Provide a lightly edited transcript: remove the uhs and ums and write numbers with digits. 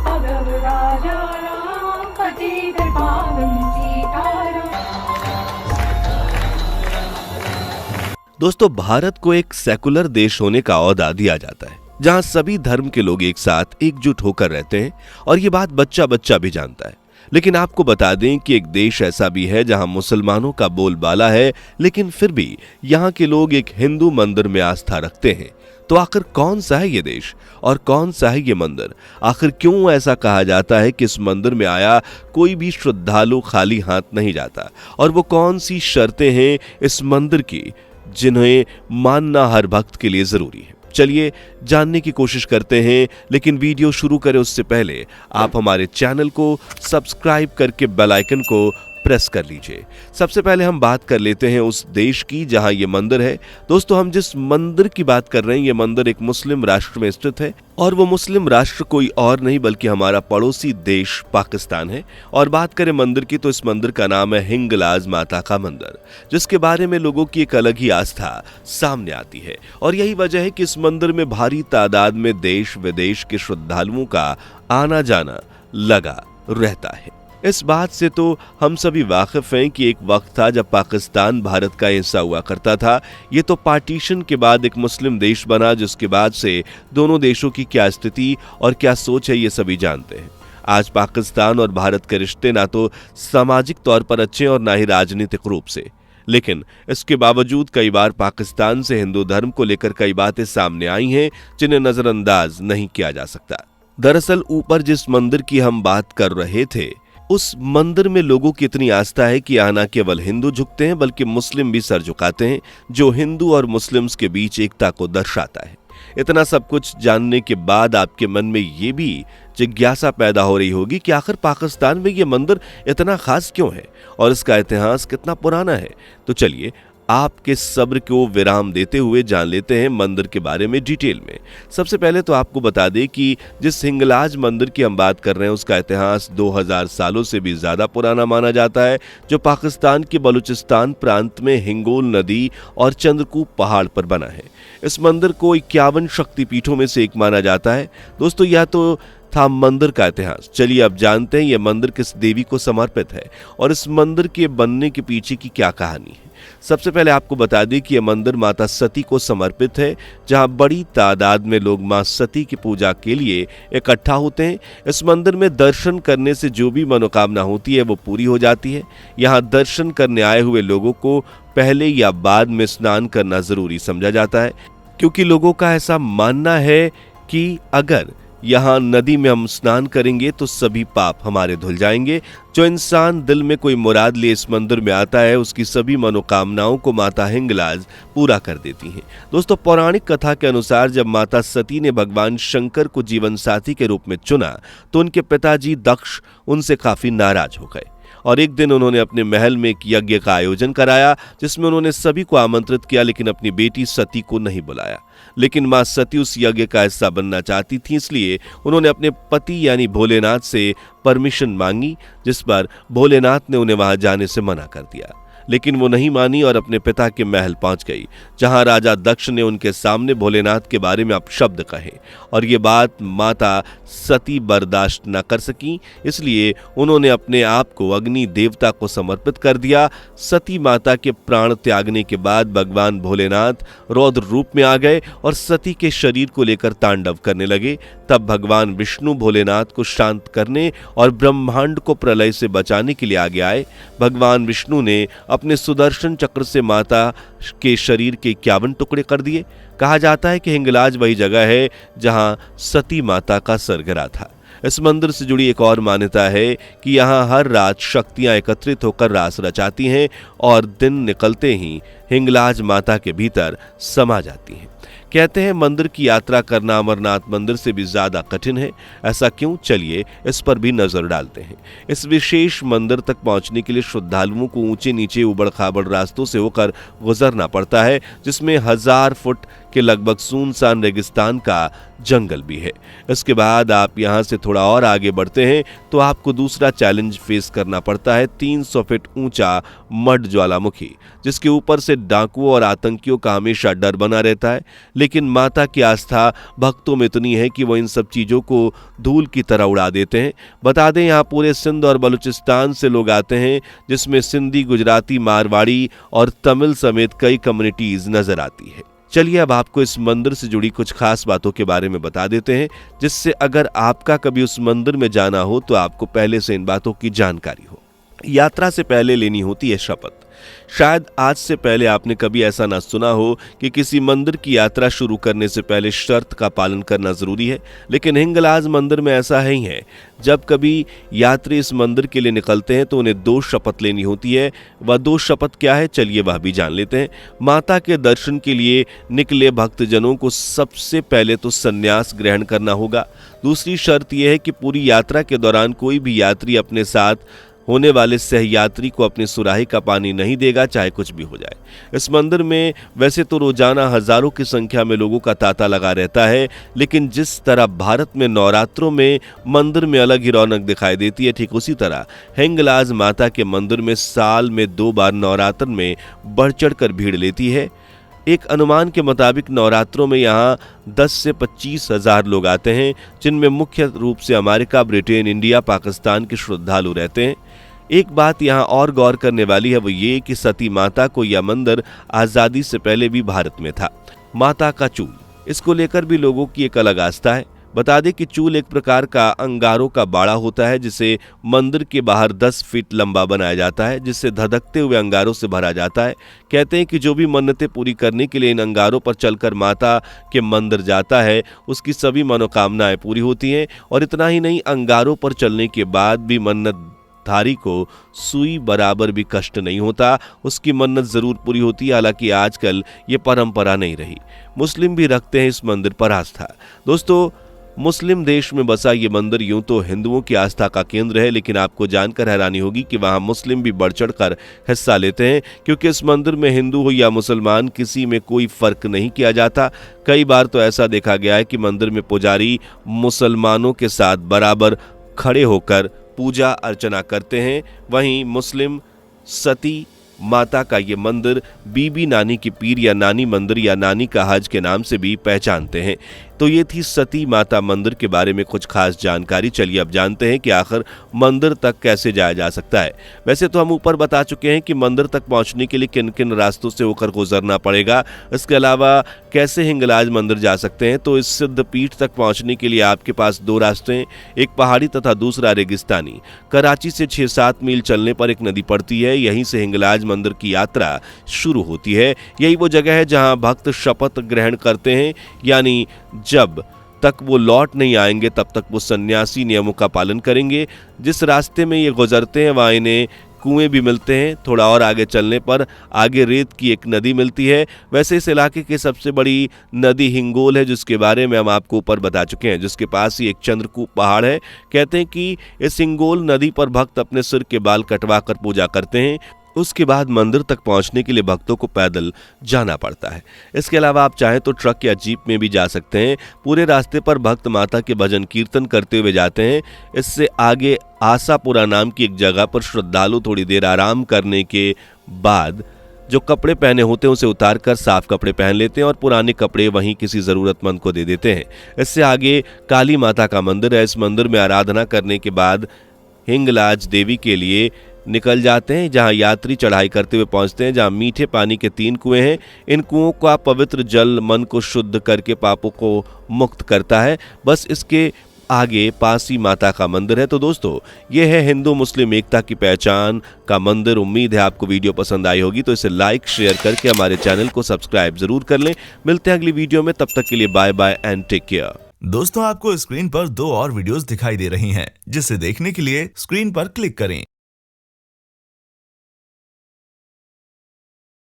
भगव राजा राम पतित पावन सीताराम। दोस्तों, भारत को एक सेकुलर देश होने का ओहदा दिया जाता है, जहां सभी धर्म के लोग एक साथ एकजुट होकर रहते हैं, और ये बात बच्चा बच्चा भी जानता है। लेकिन आपको बता दें कि एक देश ऐसा भी है जहां मुसलमानों का बोलबाला है, लेकिन फिर भी यहां के लोग एक हिंदू मंदिर में आस्था रखते हैं। तो आखिर कौन सा है ये देश और कौन सा है ये मंदिर? आखिर क्यों ऐसा कहा जाता है कि इस मंदिर में आया कोई भी श्रद्धालु खाली हाथ नहीं जाता? और वो कौन सी शर्तें हैं इस मंदिर की जिन्हें मानना हर भक्त के लिए जरूरी है? चलिए जानने की कोशिश करते हैं, लेकिन वीडियो शुरू करें उससे पहले आप हमारे चैनल को सब्सक्राइब करके बेल आइकन को प्रेस कर लीजिए। सबसे पहले हम बात कर लेते हैं उस देश की जहां ये मंदिर है। दोस्तों, हम जिस मंदिर की बात कर रहे हैं, ये मंदिर एक मुस्लिम राष्ट्र में स्थित है, और वो मुस्लिम राष्ट्र कोई और नहीं बल्कि हमारा पड़ोसी देश पाकिस्तान है। और बात करें मंदिर की, तो इस मंदिर का नाम है हिंगलाज माता का मंदिर, जिसके बारे में लोगों की एक अलग ही आस्था सामने आती है। और यही वजह है कि इस मंदिर में भारी तादाद में देश विदेश के श्रद्धालुओं का आना जाना लगा रहता है। इस बात से तो हम सभी वाकिफ हैं कि एक वक्त था जब पाकिस्तान भारत का हिस्सा हुआ करता था। ये तो पार्टीशन के बाद एक मुस्लिम देश बना, जिसके बाद से दोनों देशों की क्या स्थिति और क्या सोच है ये सभी जानते हैं। आज पाकिस्तान और भारत के रिश्ते ना तो सामाजिक तौर पर अच्छे और ना ही राजनीतिक रूप से, लेकिन इसके बावजूद कई बार पाकिस्तान से हिंदू धर्म को लेकर कई बातें सामने आई हैं जिन्हें नजरअंदाज नहीं किया जा सकता। दरअसल ऊपर जिस मंदिर की हम बात कर रहे थे, उस मंदिर में लोगों की इतनी आस्था है कि यहाँ न केवल हिंदू झुकते हैं बल्कि मुस्लिम भी सर झुकाते हैं, जो हिंदू और मुस्लिम्स के बीच एकता को दर्शाता है। इतना सब कुछ जानने के बाद आपके मन में ये भी जिज्ञासा पैदा हो रही होगी कि आखिर पाकिस्तान में ये मंदिर इतना खास क्यों है और इसका इतिहास कितना पुराना है। तो चलिए आपके सब्र को विराम देते हुए जान लेते हैं मंदिर के बारे में डिटेल में। सबसे पहले तो आपको बता दें कि जिस हिंगलाज मंदिर की हम बात कर रहे हैं, उसका इतिहास 2000 सालों से भी ज्यादा पुराना माना जाता है, जो पाकिस्तान के बलूचिस्तान प्रांत में हिंगोल नदी और चंद्रकूप पहाड़ पर बना है। इस मंदिर को 51 शक्तिपीठों में से एक माना जाता है। दोस्तों, यह तो था मंदिर का इतिहास। चलिए अब जानते हैं यह मंदिर किस देवी को समर्पित है और इस मंदिर के बनने के पीछे की क्या कहानी है। सबसे पहले आपको बता दें कि यह मंदिर माता सती को समर्पित है, जहां बड़ी तादाद में लोग मां सती की पूजा के लिए इकट्ठा होते हैं। इस मंदिर में दर्शन करने से जो भी मनोकामना होती है वो पूरी हो जाती है। यहां दर्शन करने आए हुए लोगों को पहले या बाद में स्नान करना जरूरी समझा जाता है, क्योंकि लोगों का ऐसा मानना है कि अगर यहाँ नदी में हम स्नान करेंगे तो सभी पाप हमारे धुल जाएंगे। जो इंसान दिल में कोई मुराद ले इस मंदिर में आता है, उसकी सभी मनोकामनाओं को माता हिंगलाज पूरा कर देती हैं। दोस्तों, पौराणिक कथा के अनुसार जब माता सती ने भगवान शंकर को जीवन साथी के रूप में चुना, तो उनके पिताजी दक्ष उनसे काफी नाराज हो गए और एक दिन उन्होंने अपने महल में एक यज्ञ का आयोजन कराया, जिसमें उन्होंने सभी को आमंत्रित किया, लेकिन अपनी बेटी सती को नहीं बुलाया। लेकिन मां सती उस यज्ञ का हिस्सा बनना चाहती थी, इसलिए उन्होंने अपने पति यानी भोलेनाथ से परमिशन मांगी, जिस पर भोलेनाथ ने उन्हें वहां जाने से मना कर दिया। लेकिन वो नहीं मानी और अपने पिता के महल पहुंच गई, जहां राजा दक्ष ने उनके सामने भोलेनाथ के बारे में अपशब्द कहे और ये बात माता सती बर्दाश्त न कर सकी, इसलिए उन्होंने अपने आप को अग्नि देवता को समर्पित कर दिया। सती माता के प्राण त्यागने के बाद भगवान भोलेनाथ रौद्र रूप में आ गए और सती के शरीर को लेकर तांडव करने लगे। तब भगवान विष्णु भोलेनाथ को शांत करने और ब्रह्मांड को प्रलय से बचाने के लिए आगे आए। भगवान विष्णु ने अपने सुदर्शन चक्र से माता के शरीर के 51 टुकड़े कर दिए। कहा जाता है कि हिंगलाज वही जगह है जहां सती माता का सरगरा था। इस मंदिर से जुड़ी एक और मान्यता है कि यहाँ हर रात शक्तियां एकत्रित होकर रास रचाती हैं और दिन निकलते ही हिंगलाज माता के भीतर समा जाती हैं। कहते हैं मंदिर की यात्रा करना अमरनाथ मंदिर से भी ज्यादा कठिन है। ऐसा क्यों? चलिए इस पर भी नजर डालते हैं। इस विशेष मंदिर तक पहुंचने के लिए श्रद्धालुओं को ऊंचे नीचे उबड़ खाबड़ रास्तों से होकर गुजरना पड़ता है, जिसमें 1000 फुट के लगभग सुनसान रेगिस्तान का जंगल भी है। इसके बाद आप यहाँ से थोड़ा और आगे बढ़ते हैं तो आपको दूसरा चैलेंज फेस करना पड़ता है 300 फीट ऊंचा मड ज्वालामुखी, जिसके ऊपर से डाकुओं और आतंकियों का हमेशा डर बना रहता है। लेकिन माता की आस्था भक्तों में इतनी है कि वो इन सब चीजों को धूल की तरह उड़ा देते हैं। बता दें, यहाँ पूरे सिंध और बलूचिस्तान से लोग आते हैं, जिसमें सिंधी, गुजराती, मारवाड़ी और तमिल समेत कई कम्युनिटीज नजर आती है। चलिए अब आपको इस मंदिर से जुड़ी कुछ खास बातों के बारे में बता देते हैं, जिससे अगर आपका कभी उस मंदिर में जाना हो तो आपको पहले से इन बातों की जानकारी हो। यात्रा से पहले लेनी होती है शपथ। शायद आज से पहले आपने कभी ऐसा ना सुना हो कि किसी मंदिर की यात्रा शुरू करने से पहले शर्त का पालन करना जरूरी है, लेकिन हिंगलाज मंदिर में ऐसा ही है। जब कभी यात्री इस मंदिर के लिए निकलते हैं तो उन्हें 2 शपथ लेनी होती है। वह 2 शपथ क्या है, चलिए वह भी जान लेते हैं। माता के दर्शन के लिए निकले भक्तजनों को सबसे पहले तो संन्यास ग्रहण करना होगा। दूसरी शर्त यह है कि पूरी यात्रा के दौरान कोई भी यात्री अपने साथ होने वाले सहयात्री को अपनी सुराही का पानी नहीं देगा, चाहे कुछ भी हो जाए। इस मंदिर में वैसे तो रोजाना हजारों की संख्या में लोगों का तांता लगा रहता है, लेकिन जिस तरह भारत में नवरात्रों में मंदिर में अलग ही रौनक दिखाई देती है, ठीक उसी तरह हिंगलाज माता के मंदिर में साल में 2 बार नवरात्र में बढ़ चढ़ कर भीड़ लेती है। एक अनुमान के मुताबिक नवरात्रों में यहाँ 10 से 25 हजार लोग आते हैं, जिनमें मुख्य रूप से अमेरिका, ब्रिटेन, इंडिया, पाकिस्तान के श्रद्धालु रहते हैं। एक बात यहाँ और गौर करने वाली है, वो ये कि सती माता को यह मंदिर आजादी से पहले भी भारत में था। माता का चूल, इसको लेकर भी लोगों की एक अलग आस्था है। बता दें कि चूल एक प्रकार का अंगारों का बाड़ा होता है, जिसे मंदिर के बाहर 10 फीट लंबा बनाया जाता है, जिससे धधकते हुए अंगारों से भरा जाता है। कहते हैं कि जो भी मन्नतें पूरी करने के लिए इन अंगारों पर चलकर माता के मंदिर जाता है, उसकी सभी मनोकामनाएं पूरी होती हैं। और इतना ही नहीं, अंगारों पर चलने के बाद भी मन्नतधारी को सुई बराबर भी कष्ट नहीं होता, उसकी मन्नत जरूर पूरी होती है। हालांकि आजकल ये परंपरा नहीं रही। मुस्लिम भी रखते हैं इस मंदिर पर आस्था। दोस्तों, मुस्लिम देश में बसा ये मंदिर यूं तो हिंदुओं की आस्था का केंद्र है, लेकिन आपको जानकर हैरानी होगी कि वहां मुस्लिम भी बढ़ चढ़कर हिस्सा लेते हैं, क्योंकि इस मंदिर में हिंदू हो या मुसलमान, किसी में कोई फर्क नहीं किया जाता। कई बार तो ऐसा देखा गया है कि मंदिर में पुजारी मुसलमानों के साथ बराबर खड़े होकर पूजा अर्चना करते हैं। वहीं मुस्लिम सती माता का ये मंदिर बीबी नानी की पीर या नानी मंदिर या नानी का हज के नाम से भी पहचानते हैं। तो ये थी सती माता मंदिर के बारे में कुछ खास जानकारी। चलिए अब जानते हैं कि आखिर मंदिर तक कैसे जाया जा सकता है। वैसे तो हम ऊपर बता चुके हैं कि मंदिर तक पहुंचने के लिए किन किन रास्तों से होकर गुजरना पड़ेगा। इसके अलावा कैसे हिंगलाज मंदिर जा सकते हैं, तो इस सिद्ध पीठ तक पहुंचने के लिए आपके पास 2 रास्ते हैं, एक पहाड़ी तथा दूसरा रेगिस्तानी। कराची से 6-7 मील चलने पर एक नदी पड़ती है, यहीं से हिंगलाज मंदिर की यात्रा शुरू होती है। यही वो जगह है जहां भक्त शपथ ग्रहण करते हैं, यानी जब तक वो लौट नहीं आएंगे तब तक वो सन्यासी नियमों का पालन करेंगे। जिस रास्ते में ये गुजरते हैं वहां इन्हें कुएं भी मिलते हैं। थोड़ा और आगे चलने पर आगे रेत की एक नदी मिलती है। वैसे इस इलाके की सबसे बड़ी नदी हिंगोल है, जिसके बारे में हम आपको ऊपर बता चुके हैं, जिसके पास ही एक चंद्रकूप पहाड़ है। कहते हैं कि इस हिंगोल नदी पर भक्त अपने सिर के बाल कटवा कर पूजा करते हैं। उसके बाद मंदिर तक पहुंचने के लिए भक्तों को पैदल जाना पड़ता है। इसके अलावा आप चाहें तो ट्रक या जीप में भी जा सकते हैं। पूरे रास्ते पर भक्त माता के भजन कीर्तन करते हुए जाते हैं। इससे आगे आसापुरा नाम की एक जगह पर श्रद्धालु थोड़ी देर आराम करने के बाद जो कपड़े पहने होते हैं उसे उतार कर साफ कपड़े पहन लेते हैं और पुराने कपड़े वहीं किसी जरूरतमंद को दे देते हैं। इससे आगे काली माता का मंदिर है। इस मंदिर में आराधना करने के बाद हिंगलाज देवी के लिए निकल जाते हैं, जहां यात्री चढ़ाई करते हुए पहुंचते हैं, जहां मीठे पानी के 3 कुएं हैं। इन कुओं का पवित्र जल मन को शुद्ध करके पापों को मुक्त करता है। बस इसके आगे पास ही माता का मंदिर है। तो दोस्तों, ये है हिंदू मुस्लिम एकता की पहचान का मंदिर। उम्मीद है आपको वीडियो पसंद आई होगी, तो इसे लाइक शेयर करके हमारे चैनल को सब्सक्राइब जरूर कर लें। मिलते हैं अगली वीडियो में, तब तक के लिए bye bye and take care. दोस्तों, आपको स्क्रीन पर 2 और वीडियोस दिखाई दे रही हैं, जिसे देखने के लिए स्क्रीन पर क्लिक करें।